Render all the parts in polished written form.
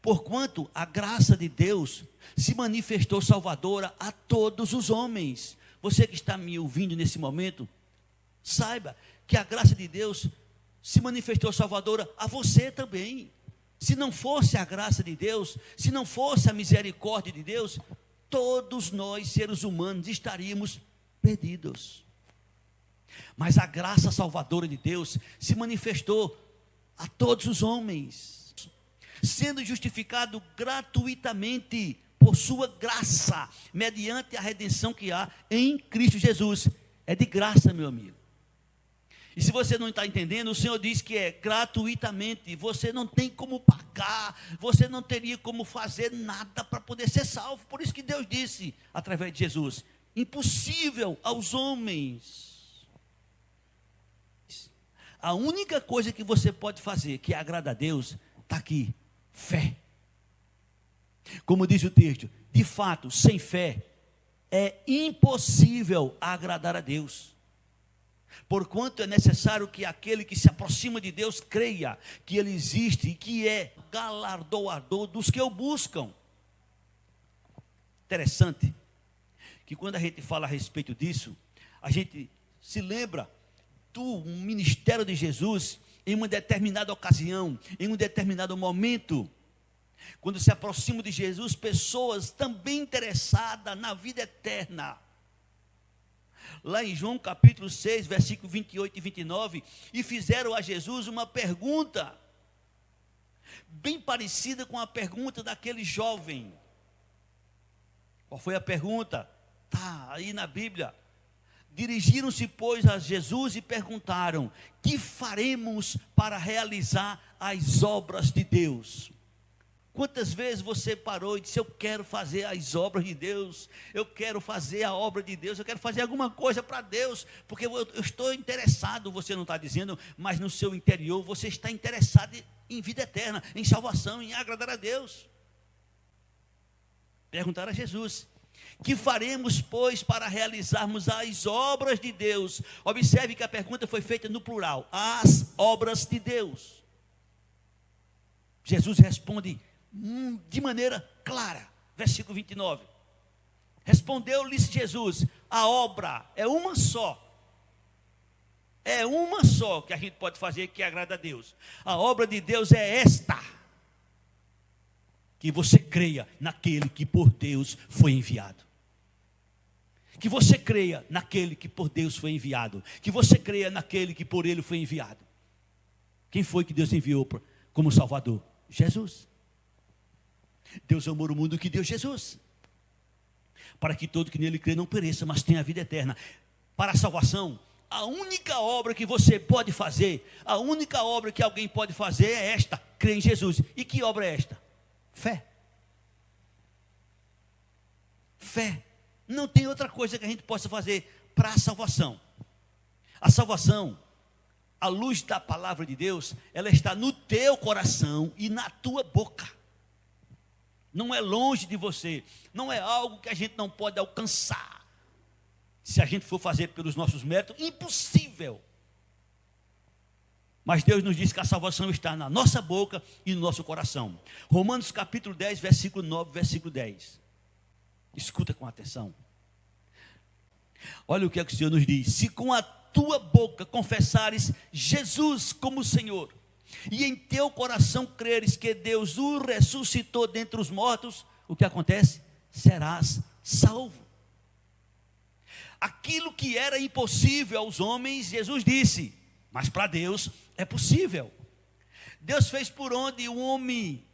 Porquanto a graça de Deus se manifestou salvadora a todos os homens. Você que está me ouvindo nesse momento, saiba que a graça de Deus se manifestou salvadora a você também. Se não fosse a graça de Deus, se não fosse a misericórdia de Deus, todos nós, seres humanos, estaríamos perdidos. Mas a graça salvadora de Deus se manifestou a todos os homens, sendo justificado gratuitamente por sua graça, mediante a redenção que há em Cristo Jesus. É de graça, meu amigo. E se você não está entendendo, o Senhor diz que é gratuitamente. Você não tem como pagar, você não teria como fazer nada para poder ser salvo. Por isso que Deus disse, através de Jesus, impossível aos homens. A única coisa que você pode fazer, que agrada a Deus, está aqui, fé. Como diz o texto, de fato, sem fé, é impossível agradar a Deus. Porquanto é necessário que aquele que se aproxima de Deus creia que Ele existe e que é galardoador dos que o buscam. Interessante que quando a gente fala a respeito disso, a gente se lembra do ministério de Jesus em uma determinada ocasião, em um determinado momento. Quando se aproxima de Jesus, pessoas também interessadas na vida eterna. Lá em João capítulo 6, versículo 28 e 29, e fizeram a Jesus uma pergunta, bem parecida com a pergunta daquele jovem. Qual foi a pergunta? Está aí na Bíblia. Dirigiram-se, pois, a Jesus e perguntaram: que faremos para realizar as obras de Deus? Quantas vezes você parou e disse: eu quero fazer as obras de Deus, eu quero fazer a obra de Deus, eu quero fazer alguma coisa para Deus, porque eu estou interessado. Você não está dizendo, mas no seu interior você está interessado em vida eterna, em salvação, em agradar a Deus. Perguntaram a Jesus: que faremos, pois, para realizarmos as obras de Deus? Observe que a pergunta foi feita no plural, as obras de Deus. Jesus responde de maneira clara, versículo 29. Respondeu-lhes Jesus: a obra é uma só. É uma só que a gente pode fazer que agrada a Deus. A obra de Deus é esta: que você creia naquele que por Deus foi enviado. Que você creia naquele que por Deus foi enviado. Que você creia naquele que por Ele foi enviado. Quem foi que Deus enviou como Salvador? Jesus. Deus amou o mundo que deu Jesus, para que todo que nele crê não pereça, mas tenha a vida eterna. Para a salvação, a única obra que você pode fazer, a única obra que alguém pode fazer é esta: crer em Jesus. E que obra é esta? Fé. Fé. Não tem outra coisa que a gente possa fazer para a salvação. A salvação, à luz da palavra de Deus, ela está no teu coração e na tua boca. Não é longe de você, não é algo que a gente não pode alcançar. Se a gente for fazer pelos nossos méritos, impossível. Mas Deus nos diz que a salvação está na nossa boca e no nosso coração. Romanos capítulo 10, versículo 9, versículo 10. Escuta com atenção. Olha o que é que o Senhor nos diz: se com a tua boca confessares Jesus como Senhor, e em teu coração creres que Deus o ressuscitou dentre os mortos, o que acontece? Serás salvo. Aquilo que era impossível aos homens, Jesus disse, mas para Deus é possível. Deus fez por onde o homem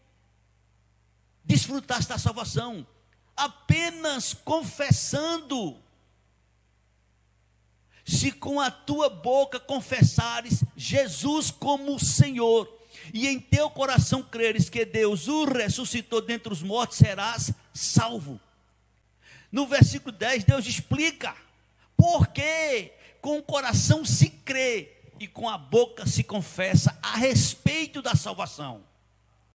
desfrutasse da salvação, apenas confessando. Se com a tua boca confessares Jesus como Senhor, e em teu coração creres que Deus o ressuscitou dentre os mortos, serás salvo. No versículo 10, Deus explica por que com o coração se crê e com a boca se confessa a respeito da salvação.